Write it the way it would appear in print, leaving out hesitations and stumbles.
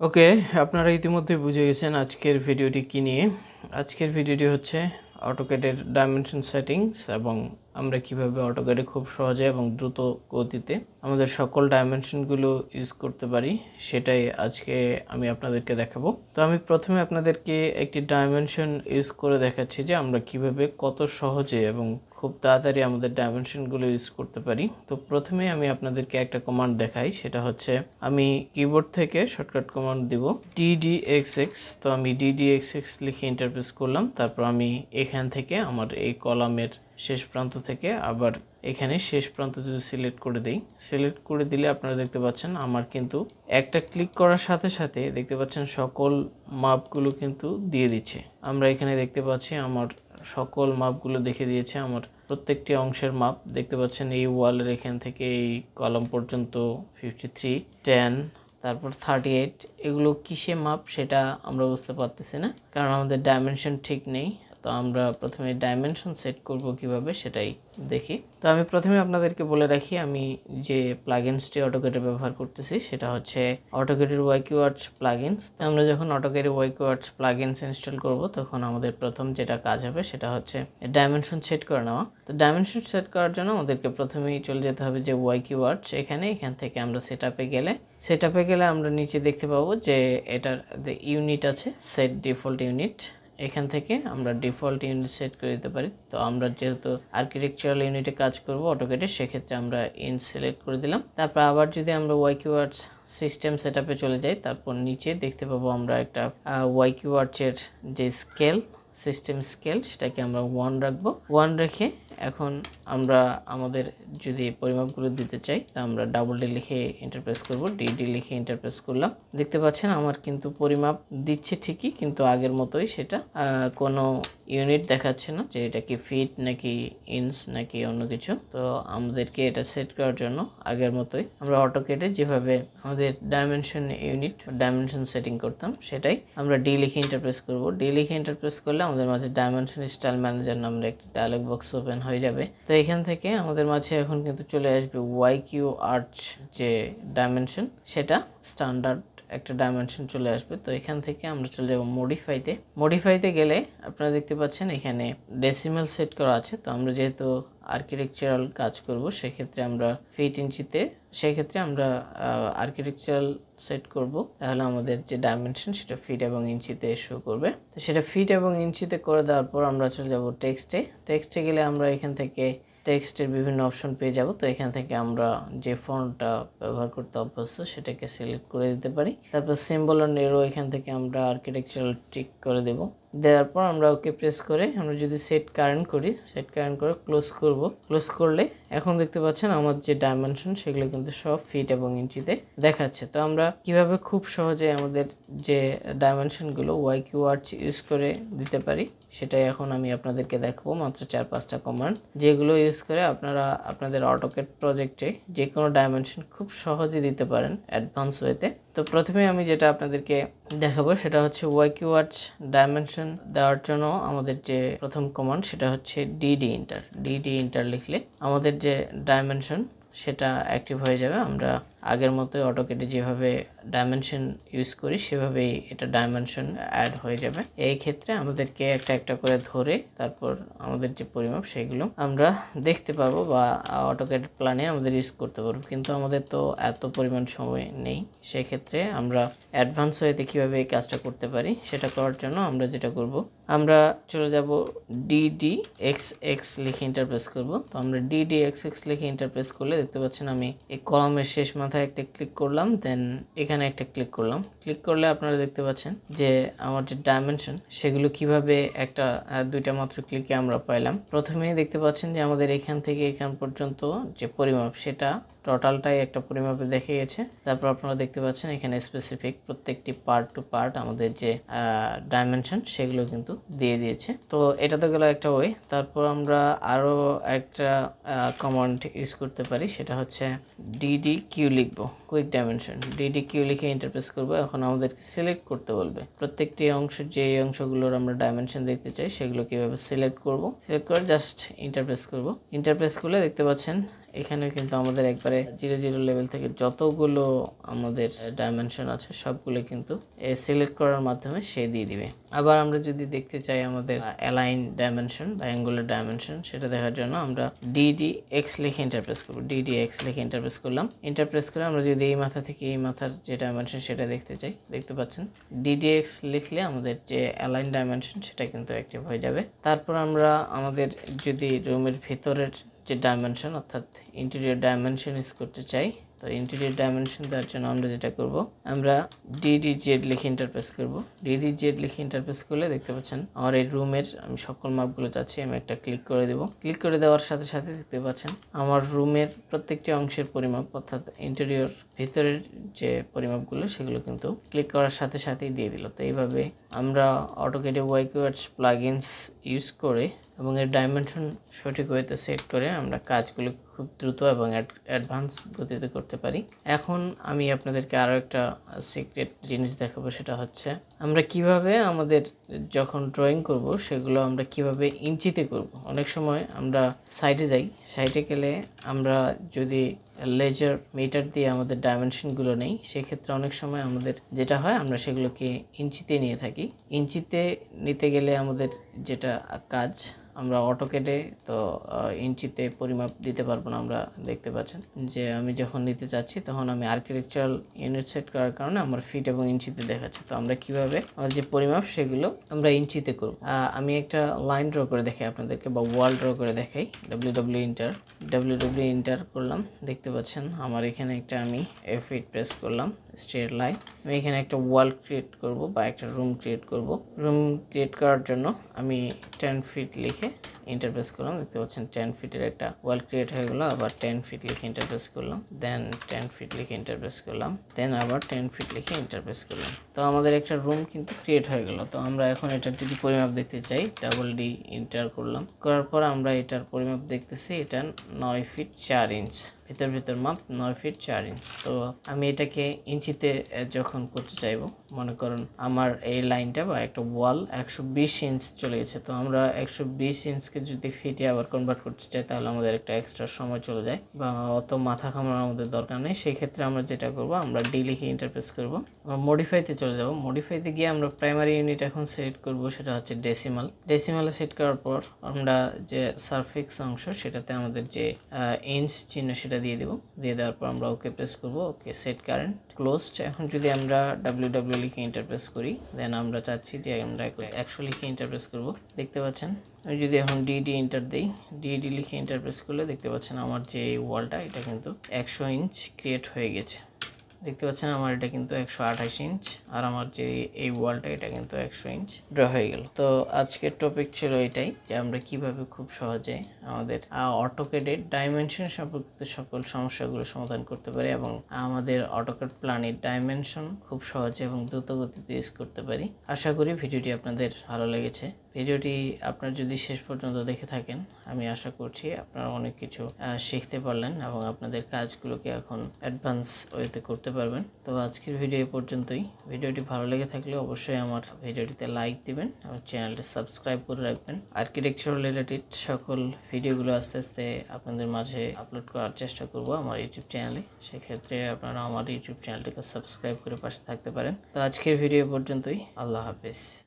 ওকে, আপনারা ইতিমধ্যেই বুঝে গেছেন আজকের ভিডিওটি কী নিয়ে। আজকের ভিডিওটি হচ্ছে অটোক্যাডের ডাইমেনশন সেটিংস এবং আমরা কিভাবে অটোক্যাডে খুব সহজে এবং দ্রুত গতিতে আমাদের সকল ডাইমেনশনগুলো ইউজ করতে পারি সেটাই আজকে আমি আপনাদেরকে দেখাবো। তো আমি প্রথমে আপনাদেরকে একটি ডাইমেনশন ইউজ করে দেখাচ্ছি যে আমরা কিভাবে কত সহজে এবং খুব তাড়াতাড়ি আমাদের ডাইমেনশনগুলো ইউজ করতে পারি। তো প্রথমে আমি আপনাদেরকে একটা কমান্ড দেখাই, সেটা হচ্ছে আমি কিবোর্ড থেকে শর্টকাট কমান্ড দিব ddxx। তো আমি ddxx লিখে ইন্টারপ্রেস করলাম, তারপর আমি এখান থেকে আমার এই কলামের শেষ প্রান্ত থেকে আবার এখানে শেষ প্রান্ত যদি সিলেক্ট করে দেই, সিলেক্ট করে দিলে আপনারা দেখতে পাচ্ছেন আমার কিন্তু একটা ক্লিক করার সাথে সাথে দেখতে পাচ্ছেন সকল মাপগুলো কিন্তু দিয়ে দিচ্ছে। আমরা এখানে দেখতে পাচ্ছি আমার সকল মাপগুলো দেখে দিয়েছে, আমার প্রত্যেকটি অংশের মাপ দেখতে পাচ্ছেন। এই ওয়ালের এখান থেকে এই কলাম পর্যন্ত 53, 10, তারপর 38, এগুলো কিসে মাপ সেটা আমরা বুঝতে পারতেছি না, কারণ আমাদের ডাইমেনশন ঠিক নেই। তো আমরা প্রথমে ডাইমেনশন সেট করব কিভাবে সেটাই দেখি। তো আমি প্রথমে আপনাদেরকে বলে রাখি আমি যে প্লাগইনসটি অটোক্যাডে ব্যবহার করতেছি সেটা হচ্ছে অটোক্যাডের ওয়াইকিউআর্টস প্লাগইনস। আমরা যখন অটোক্যাডে ওয়াইকিউআর্টস প্লাগইনস ইনস্টল করব তখন আমাদের প্রথম যেটা কাজ হবে সেটা হচ্ছে ডাইমেনশন সেট করে নেওয়া। তো ডাইমেনশন সেট করার জন্য আমাদেরকে প্রথমেই চলে যেতে হবে যে ওয়াইকিউআর্টস, এখান থেকে আমরা সেটআপে গেলে আমরা নিচে দেখতে পাবো যে এটার ইউনিট আছে, সেট ডিফল্ট ইউনিট। এখান থেকে আমরা ডিফল্ট ইউনিট সেট করে দিতে পারি। তো আমরা যেহেতু আর্কিটেকচারাল ইউনিটে কাজ করব অটোক্যাডে, সেক্ষেত্রে আমরা ইন সিলেক্ট করে দিলাম। তারপর আবার যদি আমরা ওয়াইকিউআর্টস সিস্টেম সেটআপে চলে যাই, তারপর নিচে দেখতে পাবো আমরা একটা ওয়াইকিউআর্টসের যে স্কেল, সিস্টেম স্কেল, সেটাকে আমরা 1 রাখবো। 1 রেখে এখন আমরা আমাদের যদি পরিমাপগুলো দিতে চাই তা আমরা ডি লিখে ইন্টারপ্রেস করব, ডিডি লিখে ইন্টারপ্রেস করলাম। দেখতে পাচ্ছেন আমার কিন্তু পরিমাপ দিচ্ছে ঠিকই, কিন্তু আগের মতোই সেটা কোনো ইউনিট দেখাচ্ছে না যে এটা কি ফিট নাকি ইঞ্চ নাকি অন্য কিছু। তো আমাদেরকে এটা সেট করার জন্য আগের মতোই আমরা অটোক্যাডে যেভাবে আমাদের ডাইমেনশন ইউনিট ডাইমেনশন সেটিং করতাম সেটাই আমরা ডি লিখে ইন্টারপ্রেস করব। ডি লিখে ইন্টারপ্রেস করলে আমাদের মাঝে ডাইমেনশন স্টাইল ম্যানেজার নামের একটি ডায়লগ বক্স ওপেন হয়ে যাবে। তো এখান থেকে আমাদের মাঝে এখন কিন্তু চলে আসবে ওয়াইকিউআর্টস যে ডাইমেনশন, সেটা স্ট্যান্ডার্ড একটা ডাইমেনশন চলে আসবে। তো এখান থেকে আমরা চলে যাব মডিফাইতে গেলে আপনারা দেখতে পাচ্ছেন এখানে ডেসিমেল সেট করা আছে। তো আমরা যেহেতু আর্কিটেকচারাল কাজ করব সেক্ষেত্রে আমরা ফিট ইঞ্চিতে, সেক্ষেত্রে আমরা আর্কিটেকচারাল সেট করব, তাহলে আমাদের যে ডাইমেনশন সেটা ফিট এবং ইঞ্চিতে শো করবে। তো সেটা ফিট এবং ইঞ্চিতে করে দেওয়ার পর আমরা চলে যাব টেক্সটে গেলে আমরা এখান থেকে টেক্সটের বিভিন্ন অপশন পেয়ে যাব। তো এখান থেকে আমরা যে ফন্টটা ব্যবহার করতে অভ্যস্ত সেটাকে সিলেক্ট করে দিতে পারি। তারপর সিম্বল অন এরো এখান থেকে আমরা আর্কিটেকচারাল টিক করে দেব। দেওয়ার পর আমরা ওকে প্রেস করে আমরা যদি সেট কারেন্ট করে ক্লোজ করলে এখন দেখতে পাচ্ছেন আমার যে ডাইমেনশন সেগুলো কিন্তু সব ফিট এবং ইঞ্চিতে দেখাচ্ছে। তো আমরা কিভাবে খুব সহজে আমাদের যে ডাইমেনশনগুলো ওয়াইকিউআর্টস ইউজ করে দিতে পারি সেটাই এখন আমি আপনাদেরকে দেখাবো। মাত্র 4-5টা কমান্ড, যেগুলো ইউজ করে আপনারা আপনাদের অটোক্যাড প্রজেক্টে যে কোনো ডাইমেনশন খুব সহজে দিতে পারেন অ্যাডভান্স ওয়েতে। তো প্রথমে আমি যেটা আপনাদেরকে দেখাবো সেটা হচ্ছে ওয়াইকিউআর্টস ডাইমেনশন দেওয়ার জন্য আমাদের যে প্রথম কমান্ড সেটা হচ্ছে ডিডি ইন্টার লিখলে আমাদের যে ডাইমেনশন সেটা অ্যাক্টিভ হয়ে যাবে। আমরা আগের মতোই অটোক্যাডে যেভাবে ডাইমেনশন ইউজ করি সেভাবেই এটা ডাইমেনশন অ্যাড হয়ে যাবে। এই ক্ষেত্রে আমাদেরকে একটা একটা করে ধরে তারপর আমাদের যে পরিমাপ সেগুলো আমরা দেখতে পারবো বা অটোক্যাড প্ল্যানে আমাদের ইউজ করতে পারবো, কিন্তু আমাদের তো এত পরিমাণ সময় নেই। সেক্ষেত্রে আমরা অ্যাডভান্স ওয়েতে কীভাবে এই কাজটা করতে পারি সেটা করার জন্য আমরা যেটা করব, আমরা চলে যাব DDXX লিখে ইন্টারপ্রেস করব। তো আমরা DDXX লিখে ইন্টারপ্রেস করলে দেখতে পাচ্ছেন আমি এই কলামের শেষ মাথায় একটা ক্লিক করলাম, দেন এখানে একটা ক্লিক করলাম। ক্লিক করলে আপনারা দেখতে পাচ্ছেন যে আমার যে ডাইমেনশন সেগুলো কিভাবে একটা দুইটা মাত্র ক্লিকে আমরা পাইলাম। প্রথমেই দেখতে পাচ্ছেন যে আমাদের এখান থেকে এখান পর্যন্ত যে পরিমাপ সেটা টোটালটাই একটা পরিমাপে দেখে গেছে। তারপর আপনারা দেখতে পাচ্ছেন এখানে স্পেসিফিক প্রত্যেকটি পার্ট টু পার্ট আমাদের যে ডাইমেনশন সেগুলো কিন্তু দিয়ে দিয়েছে। তো এটা তো গেল একটা ওয়ে। তারপর আমরা আরও একটা কমান্ড ইউজ করতে পারি, সেটা হচ্ছে DDQ লিখবো, কুইক ডাইমেনশন। DDQ লিখে ইন্টারপ্রেস করবো। এখন আমাদেরকে সিলেক্ট করতে বলবে প্রত্যেকটি অংশ, যে অংশগুলোর আমরা ডাইমেনশন দেখতে চাই সেগুলো কীভাবে সিলেক্ট করব। সিলেক্ট করে জাস্ট ইন্টারপ্রেস করব। ইন্টারপ্রেস করলে দেখতে পাচ্ছেন এখানেও কিন্তু আমাদের একবারে 0 লেভেল থেকে যতগুলো আমাদের ডাইমেনশন আছে সবগুলো কিন্তু সিলেক্ট করার মাধ্যমে সে দিয়ে দিবে। আবার আমরা যদি দেখতে চাই আমাদের অ্যালাইন ডাইমেনশন বা অ্যাঙ্গুলার ডাইমেনশন, সেটা দেখার জন্য আমরা DDX লিখে ইন্টারপ্রেস করব। DDX লিখে ইন্টারপ্রেস করলাম। ইন্টারপ্রেস করে আমরা যদি এই মাথা থেকে এই মাথার যে ডাইমেনশন সেটা দেখতে চাই, দেখতে পাচ্ছেন DDX লিখলে আমাদের যে অ্যালাইন ডাইমেনশন সেটা কিন্তু অ্যাক্টিভ হয়ে যাবে। তারপর আমরা আমাদের যদি রুমের ভিতরের যে ডাইমেনশন অর্থাৎ ইন্টেরিয়র ডাইমেনশন ইউজ করতে চাই, তো ইন্টেরিয়র ডাইমেনশন দেওয়ার জন্য আমরা যেটা করব, আমরা DDZ লিখে ইন্টারপ্রেস করব। DDZ লিখে ইন্টারপ্রেস করলে দেখতে পাচ্ছেন আমার এই রুমের আমি সকল মাপগুলো চাচ্ছি, আমি একটা ক্লিক করে দেব। ক্লিক করে দেওয়ার সাথে সাথে দেখতে পাচ্ছেন আমার রুমের প্রত্যেকটি অংশের পরিমাপ অর্থাৎ ইন্টেরিয়র ভিতরের যে পরিমাপগুলো সেগুলো কিন্তু ক্লিক করার সাথে সাথেই দিয়ে দিল। তো এইভাবে আমরা অটোক্যাডে ওয়াইকিউআর্টস প্লাগইনস ইউজ করে এবং এর ডাইমেনশন সঠিক ওয়েতে সেট করে আমরা কাজগুলো খুব দ্রুত এবং অ্যাডভান্স গতিতে করতে পারি। এখন আমি আপনাদেরকে আরও একটা সিক্রেট জিনিস দেখাবো, সেটা হচ্ছে আমরা কিভাবে আমাদের যখন ড্রয়িং করব সেগুলো আমরা কিভাবে ইঞ্চিতে করব। অনেক সময় আমরা সাইটে যাই, সাইটে গেলে আমরা যদি লেজার মিটার দিয়ে আমাদের ডাইমেনশনগুলো নেই, সেক্ষেত্রে অনেক সময় আমাদের যেটা হয় আমরা সেগুলোকে ইঞ্চিতে নিয়ে থাকি। ইঞ্চিতে নিতে গেলে আমাদের যেটা কাজ, আমরা অটোক্যাডে তো ইঞ্চিতে পরিমাপ দিতে পারবো না। আমরা দেখতে পাচ্ছেন যে আমি যখন নিতে চাচ্ছি তখন আমি আর্কিটেকচারাল ইউনিট সেট করার কারণে আমার ফিট এবং ইঞ্চিতে দেখাচ্ছে। তো আমরা কিভাবে আমাদের যে পরিমাপ সেগুলো আমরা ইঞ্চিতে করব। আমি একটা লাইন ড্র করে দেখাই আপনাদেরকে বা ওয়াল ড্র করে দেখাই। www ইন্টার করলাম, দেখতে পাচ্ছেন আমার এখানে একটা আমি F8 প্রেস করলাম, স্ট্রেট লাইন। আমি এখানে একটা ওয়াল ক্রিয়েট করব বা একটা রুম ক্রিয়েট করব। রুম ক্রিয়েট করার জন্য আমি 10 ফিট লিখে ইন্টারপ্রেস করলাম, দেখতে পাচ্ছেন 10 ফিটের একটা ওয়াল ক্রিয়েট হয়ে গেলো। আবার 10 ফিট লিখে ইন্টারপ্রেস করলাম, দেন 10 ফিট লিখে ইন্টারপ্রেস করলাম, দেন আবার 10 ফিট লিখে ইন্টারপ্রেস করলাম। তো আমাদের একটা রুম কিন্তু ক্রিয়েট হয়ে গেল। তো আমরা এখন এটার যদি পরিমাপ দেখতে চাই, DD ইন্টার করলাম, করার পর আমরা এটার পরিমাপ দেখতেছি, এটা 9 ফিট 4 ইঞ্চ, ভিতর মাপ 9 ফিট 4 ইঞ্চ। তো আমি এটাকে ইঞ্চিতে যখন করতে চাইবো, মনে করুন আমার এই লাইনটা বা একটা ওয়াল 120 ইঞ্চ চলে গেছে, তো আমরা 120 ইঞ্চকে যদি ফিটে আবার কনভার্ট করতে চাই তাহলে আমাদের একটা এক্সট্রা সময় চলে যায় বা অত মাথা ঘামানোর আমাদের দরকার নেই। সেই ক্ষেত্রে আমরা যেটা করব, আমরা ডি লিখে ইন্টারপ্রেস করব, আমরা মডিফাইতে চলে যাব। মডিফাইতে গিয়ে আমরা প্রাইমারি ইউনিট এখন সিলেক্ট করব, সেটা হচ্ছে ডেসিমালে সেট করার পর আমরা যে সারফিক্স অংশ সেটাতে আমাদের যে ইঞ্চ চিহ্ন সেটা দিয়ে দেব। দিয়ে দেওয়ার পর আমরা ওকে প্রেস করব, ওকে সেট কারেন্ট ক্লোজড। এখন যদি আমরা ww লিখে ইন্টারপ্রেস করি, দেন আমরা চাচ্ছি যে আমরা 100 লিখে ইন্টারপ্রেস করব, দেখতে পাচ্ছেন। আমি যদি এখন DD ইন্টার দিই, DD লিখে ইন্টারপ্রেস করলে দেখতে পাচ্ছেন আমার যে ওয়ালটা এটা কিন্তু 100 ইঞ্চ ক্রিয়েট হয়ে গেছে। দেখতে পাচ্ছেন আমার এটা কিন্তু 128 ইঞ্চ, আর আমার যে এই ওয়ালটা এটা কিন্তু 100 ইঞ্চ ড্র হয়ে গেল। তো আজকের টপিক ছিল এটাই, যে আমরা কিভাবে খুব সহজে আমাদের অটোক্যাডের ডাইমেনশন সম্পর্কিত সকল সমস্যাগুলো সমাধান করতে পারি এবং আমাদের অটোক্যাড প্ল্যানের ডাইমেনশন খুব সহজে এবং দ্রুত গতিতে ইউজ করতে পারি। আশা করি ভিডিওটি আপনাদের ভালো লেগেছে। ভিডিওটি আপনার যদি শেষ পর্যন্ত দেখে থাকেন, আমি আশা করছি আপনারা অনেক কিছু শিখতে পারলেন এবং আপনাদের কাজগুলোকে এখন অ্যাডভান্স ওয়েতে করতে পারবেন। তো আজকের ভিডিও এই পর্যন্তই। ভিডিওটি ভালো লেগে থাকলে অবশ্যই আমার ভিডিওটিতে লাইক দিবেন এবং চ্যানেলটি সাবস্ক্রাইব করে রাখবেন। আর্কিটেকচার রিলেটেড সকল ভিডিওগুলো আস্তে আস্তে আপনাদের মাঝে আপলোড করার চেষ্টা করব আমার ইউটিউব চ্যানেলে। সেক্ষেত্রে আপনারা আমার ইউটিউব চ্যানেলটিকে সাবস্ক্রাইব করে পাশে থাকতে পারেন। তো আজকের ভিডিও পর্যন্তই। আল্লাহ হাফেজ।